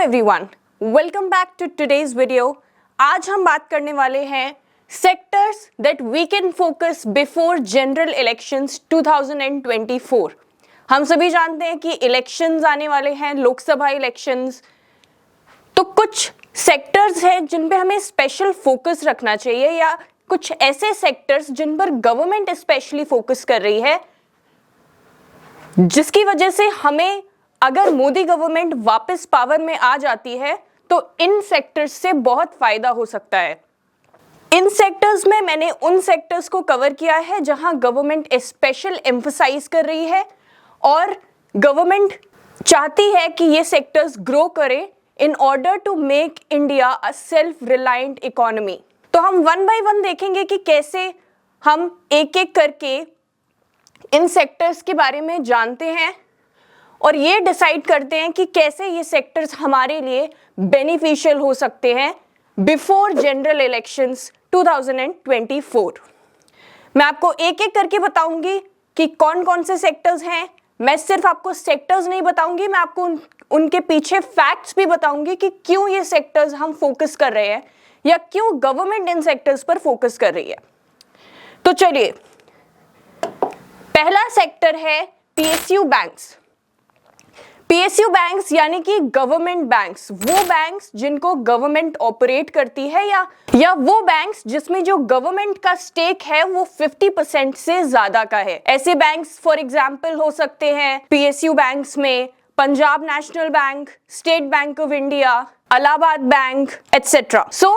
Everyone, welcome back to today's video. आज हम बात करने वाले हैं sectors that we can focus before general elections 2024। हम सभी जानते हैं कि इलेक्शंस आने वाले हैं, लोकसभा इलेक्शंस। तो कुछ सेक्टर्स हैं जिन पे हमें स्पेशल फोकस रखना चाहिए, या कुछ ऐसे सेक्टर्स जिन पर गवर्नमेंट स्पेशली फोकस कर रही है, जिसकी वजह से हमें, अगर मोदी गवर्नमेंट वापस पावर में आ जाती है तो इन सेक्टर्स से बहुत फायदा हो सकता है। इन सेक्टर्स में मैंने उन सेक्टर्स को कवर किया है जहां गवर्नमेंट स्पेशल एम्फसाइज कर रही है और गवर्नमेंट चाहती है कि ये सेक्टर्स ग्रो करें in order to make India a self reliant economy. तो हम वन बाय वन देखेंगे कि कैसे हम एक एक करके इन सेक्टर्स के बारे में जानते हैं और ये डिसाइड करते हैं कि कैसे ये सेक्टर्स हमारे लिए बेनिफिशियल हो सकते हैं बिफोर जनरल इलेक्शंस 2024। मैं आपको एक एक करके बताऊंगी कि कौन कौन से सेक्टर्स हैं। मैं सिर्फ आपको सेक्टर्स नहीं बताऊंगी, मैं आपको उनके पीछे फैक्ट्स भी बताऊंगी कि क्यों ये सेक्टर्स हम फोकस कर रहे हैं या क्यों गवर्नमेंट इन सेक्टर्स पर फोकस कर रही है। तो चलिए, पहला सेक्टर है पीएसयू बैंक्स। पीएसयू बैंक्स यानी कि गवर्नमेंट बैंक्स, वो बैंक्स जिनको गवर्नमेंट ऑपरेट करती है या वो बैंक्स जिसमें जो गवर्नमेंट का स्टेक है वो 50% से ज्यादा का है। ऐसे बैंक्स फॉर एग्जांपल हो सकते हैं पीएसयू बैंक्स में Punjab National Bank, State Bank of India, Allahabad Bank etcetera. So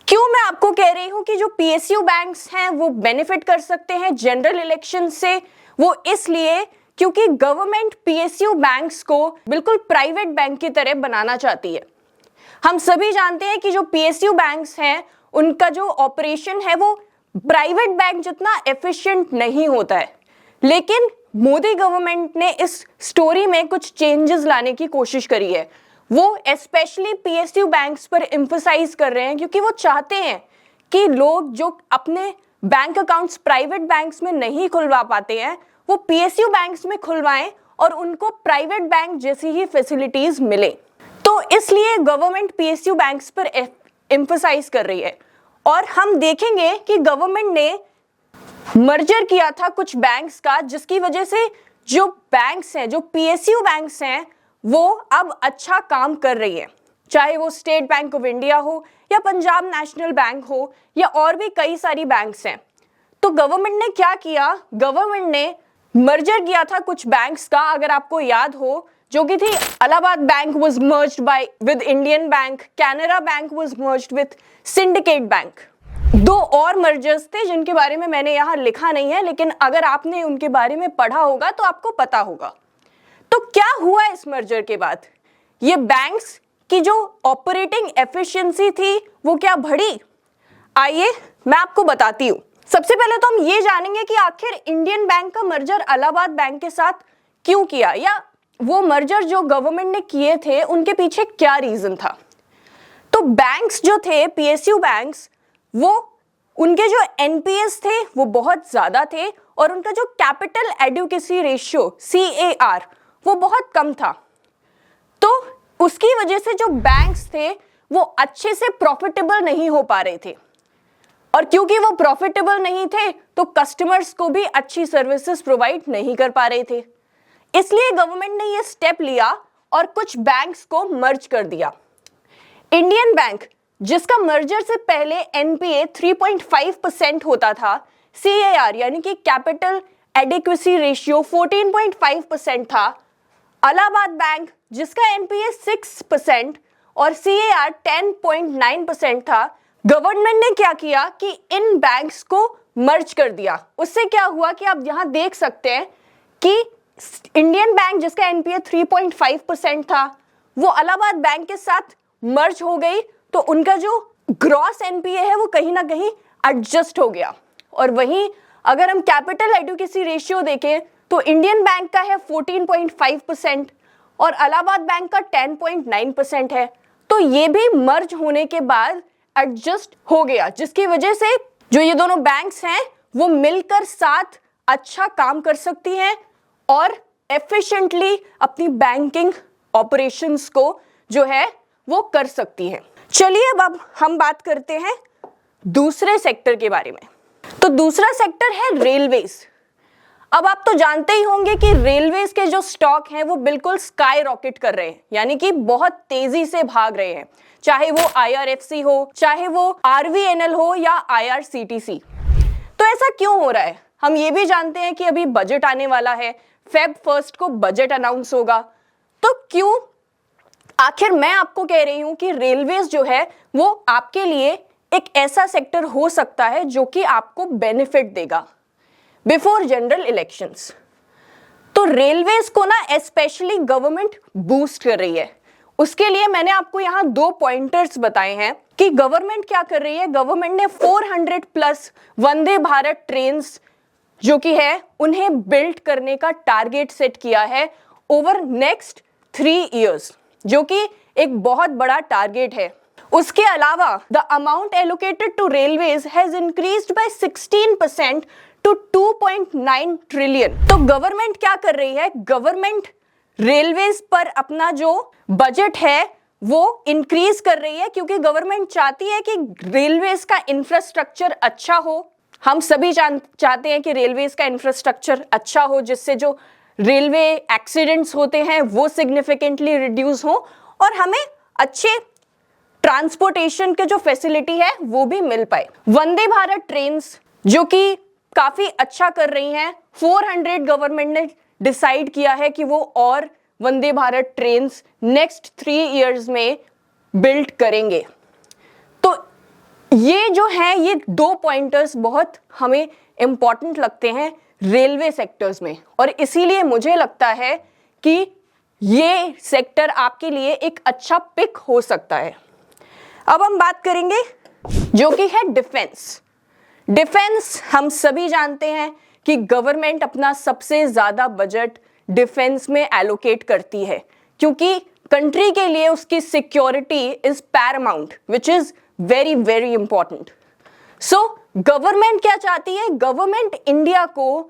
क्यों मैं आपको कह रही हूं कि जो पीएसयू बैंक्स हैं वो बेनिफिट कर सकते हैं जनरल इलेक्शन से, वो इसलिए क्योंकि गवर्नमेंट पीएसयू बैंक्स को बिल्कुल प्राइवेट बैंक की तरह बनाना चाहती है। हम सभी जानते हैं कि जो पीएसयू बैंक्स हैं उनका जो ऑपरेशन है वो प्राइवेट बैंक जितना एफिशिएंट नहीं होता है, लेकिन मोदी गवर्नमेंट ने इस स्टोरी में कुछ चेंजेस लाने की कोशिश करी है। वो स्पेशली पीएसयू बैंक्स पर एम्फसाइज कर रहे हैं क्योंकि वो चाहते हैं कि लोग जो अपने बैंक अकाउंट्स प्राइवेट बैंक्स में नहीं खुलवा पाते हैं वो पीएसयू बैंक्स में खुलवाएं और उनको प्राइवेट बैंक जैसी ही फैसिलिटीज मिले। तो इसलिए गवर्नमेंट पीएसयू बैंक्स पर एम्फसाइज कर रही है। और हम देखेंगे कि गवर्नमेंट ने मर्जर किया था कुछ बैंक्स का, जिसकी वजह से जो बैंक्स हैं, जो पीएसयू बैंक्स हैं, वो अब अच्छा काम कर रही है। चाहे वो स्टेट बैंक ऑफ इंडिया हो या पंजाब नेशनल बैंक हो या और भी कई सारी बैंक्स हैं। तो गवर्नमेंट ने क्या किया, गवर्नमेंट ने मर्जर किया था कुछ बैंक्स का, अगर आपको याद हो, जो कि थी Allahabad Bank was merged by with Indian Bank, Canara Bank was merged with Syndicate Bank. दो और मर्जर्स थे जिनके बारे में मैंने यहाँ लिखा नहीं है, लेकिन अगर आपने उनके बारे में पढ़ा होगा तो आपको पता होगा। तो क्या हुआ इस मर्जर के बाद, ये बैंक्स की जो ऑपरेटिंग एफिशिएंसी थी वो क्या बढ़ी? आइए मैं आपको बताती हूँ। सबसे पहले तो हम ये जानेंगे कि आखिर इंडियन बैंक का मर्जर इलाहाबाद बैंक के साथ क्यों किया, या वो मर्जर जो गवर्नमेंट ने किए थे उनके पीछे क्या रीजन था। तो बैंक्स जो थे, पीएसयू बैंक्स, वो उनके जो एनपीएस थे वो बहुत ज्यादा थे और उनका जो कैपिटल एडुकेसी रेशियो CAR वो बहुत कम था। तो उसकी वजह से जो बैंक्स थे वो अच्छे से प्रॉफिटेबल नहीं हो पा रहे थे, और क्योंकि वो प्रॉफिटेबल नहीं थे तो कस्टमर्स को भी अच्छी सर्विसेज प्रोवाइड नहीं कर पा रहे थे। इसलिए गवर्नमेंट ने ये स्टेप लिया और कुछ बैंक्स को मर्ज कर दिया। इंडियन बैंक, जिसका मर्जर से पहले एनपीए 3.5% होता था, CAR यानी कि कैपिटल एडिक्वेसी रेशियो 14.5% था, इलाहाबाद बैंक जिसका एनपीए 6% और CAR 10.9% था, गवर्नमेंट ने क्या किया कि इन बैंक्स को मर्ज कर दिया। उससे क्या हुआ कि आप यहां देख सकते हैं कि इंडियन बैंक जिसका एनपीए 3.5% था वो इलाहाबाद बैंक के साथ मर्ज हो गई, तो उनका जो ग्रॉस एनपीए है वो कहीं ना कहीं एडजस्ट हो गया। और वहीं अगर हम कैपिटल एडुकेसी रेशियो देखें तो इंडियन बैंक का है 14.5% और इलाहाबाद बैंक का 10.9% है। तो ये भी मर्ज होने के बाद एडजस्ट हो गया, जिसकी वजह से जो ये दोनों बैंक्स हैं वो मिलकर साथ अच्छा काम कर सकती हैं और एफिशिएंटली अपनी बैंकिंग ऑपरेशंस को जो है वो कर सकती है। चलिए अब हम बात करते हैं दूसरे सेक्टर के बारे में। तो दूसरा सेक्टर है रेलवेज। अब आप तो जानते ही होंगे कि रेलवेज के जो स्टॉक हैं वो बिल्कुल स्काई रॉकेट कर रहे हैं, यानी कि बहुत तेजी से भाग रहे हैं, चाहे वो IRFC हो, चाहे वो RVNL हो या IRCTC। तो ऐसा क्यों हो रहा है? हम ये भी जानते हैं कि अभी बजट आने वाला है, Feb 1 को बजट अनाउंस होगा। तो क्यों आखिर मैं आपको कह रही हूं कि रेलवेज जो है वो आपके लिए एक ऐसा सेक्टर हो सकता है जो कि आपको बेनिफिट देगा बिफोर जनरल इलेक्शंस। तो रेलवेज को ना स्पेशली गवर्नमेंट बूस्ट कर रही है। उसके लिए मैंने आपको यहाँ 2 पॉइंटर्स बताए हैं कि गवर्नमेंट क्या कर रही है। गवर्नमेंट ने 400 प्लस वंदे भारत ट्रेन्स जो कि है उन्हें बिल्ड करने का टारगेट सेट किया है ओवर नेक्स्ट 3 इयर्स, जो कि एक बहुत बड़ा टारगेट है। उसके अलावा the amount allocated to railways has increased by 16% to 2.9 trillion. तो गवर्नमेंट क्या कर रही है? गवर्नमेंट रेलवेज पर अपना जो बजट है वो इंक्रीज कर रही है, क्योंकि गवर्नमेंट चाहती है कि रेलवेज का इंफ्रास्ट्रक्चर अच्छा हो। हम सभी चाहते हैं कि रेलवेज का इंफ्रास्ट्रक्चर अच्छा हो, जिससे जो रेलवे एक्सीडेंट्स होते हैं वो सिग्निफिकेंटली रिड्यूस हो और हमें अच्छे ट्रांसपोर्टेशन के जो फैसिलिटी है वो भी मिल पाए। वंदे भारत ट्रेन्स जो कि काफी अच्छा कर रही हैं, 400 गवर्नमेंट ने डिसाइड किया है कि वो और Vande Bharat trains next 3 years में बिल्ड करेंगे। तो ये जो है ये 2 पॉइंटर्स बहुत हमें इंपॉर्टेंट लगते हैं रेलवे सेक्टर्स में, और इसीलिए मुझे लगता है कि ये सेक्टर आपके लिए एक अच्छा पिक हो सकता है। अब हम बात करेंगे जो कि है डिफेंस। डिफेंस हम सभी जानते हैं कि गवर्नमेंट अपना सबसे ज्यादा बजट डिफेंस में एलोकेट करती है, क्योंकि कंट्री के लिए उसकी security is Paramount, which is very very important. So government क्या चाहती है? गवर्नमेंट इंडिया को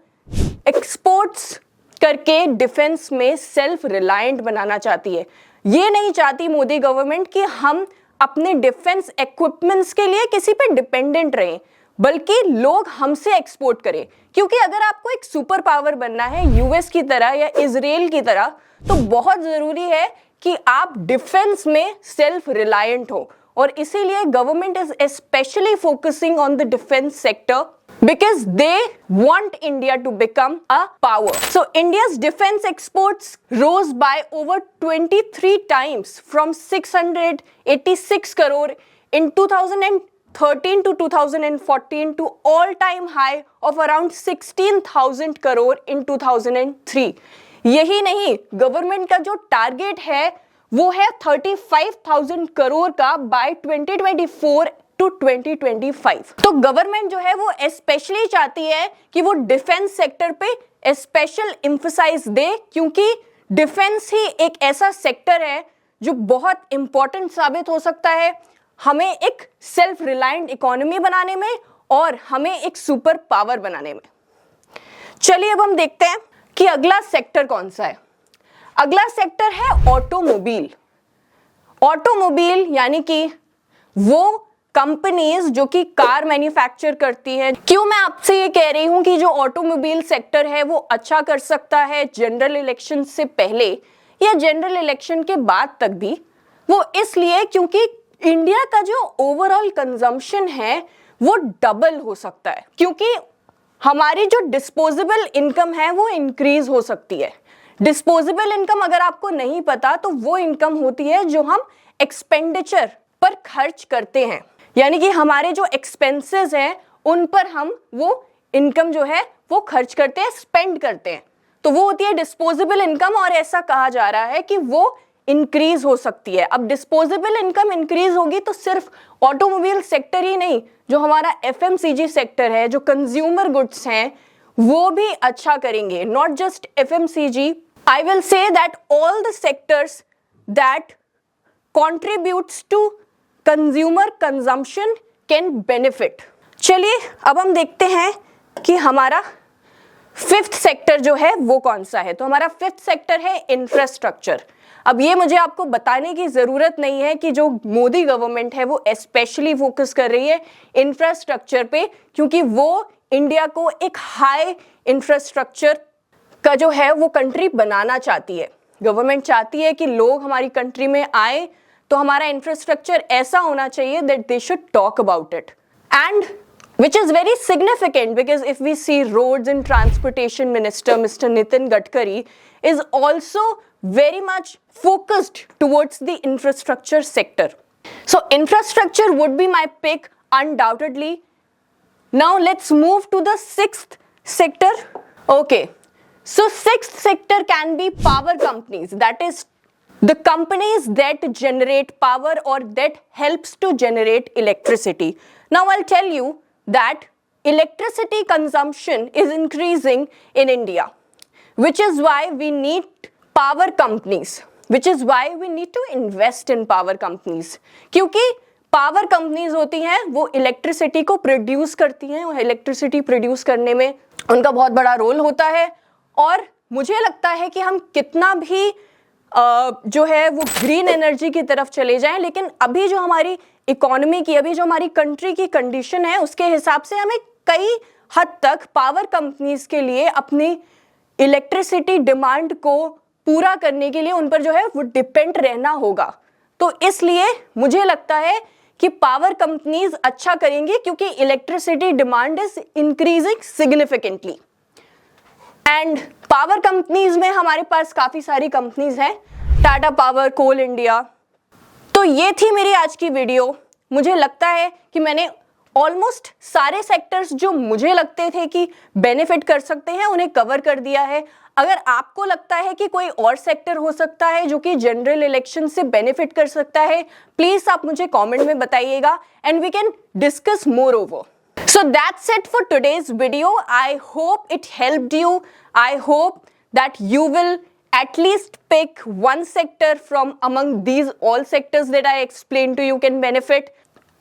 एक्सपोर्ट्स करके डिफेंस में सेल्फ रिलायंट बनाना चाहती है। ये नहीं चाहती मोदी गवर्नमेंट कि हम अपने डिफेंस इक्विपमेंट्स के लिए किसी पे डिपेंडेंट रहें, बल्कि लोग हमसे एक्सपोर्ट करें। क्योंकि अगर आपको एक सुपर पावर बनना है यूएस की तरह या इजराइल की तरह, तो बहुत जरूरी है कि आप डिफेंस में सेल्फ रिलायंट हो, और इसीलिए government is specially focusing on the defence sector because they want India to become a power. So India's defense exports rose by over 23 times from 686 crore in 2013 to 2014 to all-time high of around 16,000 crore in 2003. यही नहीं, government का जो target है वो है 35,000 करोड़ का bye 2024 to 2025। तो government जो है वो स्पेशली चाहती है कि वो डिफेंस सेक्टर पे स्पेशल एम्फसाइज दे, क्योंकि डिफेंस ही एक ऐसा सेक्टर है जो बहुत इंपॉर्टेंट साबित हो सकता है हमें एक सेल्फ रिलायंट इकोनॉमी बनाने में और हमें एक सुपर पावर बनाने में। चलिए अब हम देखते हैं कि अगला सेक्टर कौन सा है। अगला सेक्टर है ऑटोमोबाइल। ऑटोमोबाइल यानी कि वो कंपनीज जो कि कार मैन्युफैक्चर करती है। क्यों मैं आपसे ये कह रही हूं कि जो ऑटोमोबाइल सेक्टर है वो अच्छा कर सकता है जनरल इलेक्शन से पहले या जनरल इलेक्शन के बाद तक भी? वो इसलिए क्योंकि इंडिया का जो ओवरऑल कंजम्पशन है वो डबल हो सकता है, क्योंकि हमारी जो डिस्पोजेबल इनकम है वो इंक्रीज हो सकती है। डिस्पोजेबल इनकम अगर आपको नहीं पता तो वो इनकम होती है जो हम एक्सपेंडिचर पर खर्च करते हैं, यानी कि हमारे जो एक्सपेंसेस हैं उन पर हम वो इनकम जो है वो खर्च करते हैं, स्पेंड करते हैं, तो वो होती है डिस्पोजेबल इनकम। और ऐसा कहा जा रहा है कि वो इंक्रीज हो सकती है। अब डिस्पोजेबल इनकम इंक्रीज होगी तो सिर्फ ऑटोमोबाइल सेक्टर ही नहीं, जो हमारा FMCG सेक्टर है, जो कंज्यूमर गुड्स हैं, वो भी अच्छा करेंगे। Not just FMCG, I will say that all the sectors that contributes to consumer consumption can benefit। चलिए अब हम देखते हैं कि हमारा 5th सेक्टर जो है वो कौन सा है। तो हमारा 5th सेक्टर है इंफ्रास्ट्रक्चर। अब ये मुझे आपको बताने की ज़रूरत नहीं है कि जो मोदी गवर्नमेंट है वो स्पेशली फोकस कर रही है इंफ्रास्ट्रक्चर पे, क्योंकि वो इंडिया को एक हाई इंफ्रास्ट्रक्चर का जो है वो कंट्री बनाना चाहती है। गवर्नमेंट चाहती है कि लोग हमारी कंट्री में आए तो हमारा इंफ्रास्ट्रक्चर ऐसा होना चाहिए that they should talk about it, and which is very significant because if we see roads and transportation minister Mr. Nitin Gadkari is also very much focused towards the infrastructure sector. So infrastructure would be my pick undoubtedly. Now let's move to the sixth sector. Okay, so sixth sector can be power companies, that is the companies that generate power or that helps to generate electricity. Now I'll tell you that electricity consumption is increasing in India, which is why we need power companies, which is why we need to invest in power companies. क्योंकि power companies होती हैं वो electricity को produce करती हैं, और electricity produce करने में उनका बहुत बड़ा रोल होता है। और मुझे लगता है कि हम कितना भी जो है वो ग्रीन एनर्जी की तरफ चले जाएं, लेकिन अभी जो हमारी इकोनॉमी की, अभी जो हमारी कंट्री की कंडीशन है उसके हिसाब से हमें कई हद तक पावर कंपनीज के लिए अपनी इलेक्ट्रिसिटी डिमांड को पूरा करने के लिए उन पर जो है वो डिपेंड रहना होगा। तो इसलिए मुझे लगता है कि पावर कंपनीज अच्छा करेंगी क्योंकि electricity demand is increasing significantly. And power companies में हमारे पास काफ़ी सारी कंपनीज हैं, टाटा पावर, कोल इंडिया। तो ये थी मेरी आज की वीडियो। मुझे लगता है कि मैंने ऑलमोस्ट सारे सेक्टर्स जो मुझे लगते थे कि बेनिफिट कर सकते हैं उन्हें कवर कर दिया है। अगर आपको लगता है कि कोई और सेक्टर हो सकता है जो कि जनरल इलेक्शन से बेनिफिट कर सकता है, प्लीज़ आप मुझे कमेंट में बताइएगा and we can discuss more over. So that's it for today's video. I hope it helped you. I hope that you will at least pick one sector from among these all sectors that I explained to you can benefit.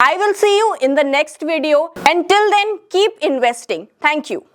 I will see you in the next video. Until then, keep investing. Thank you.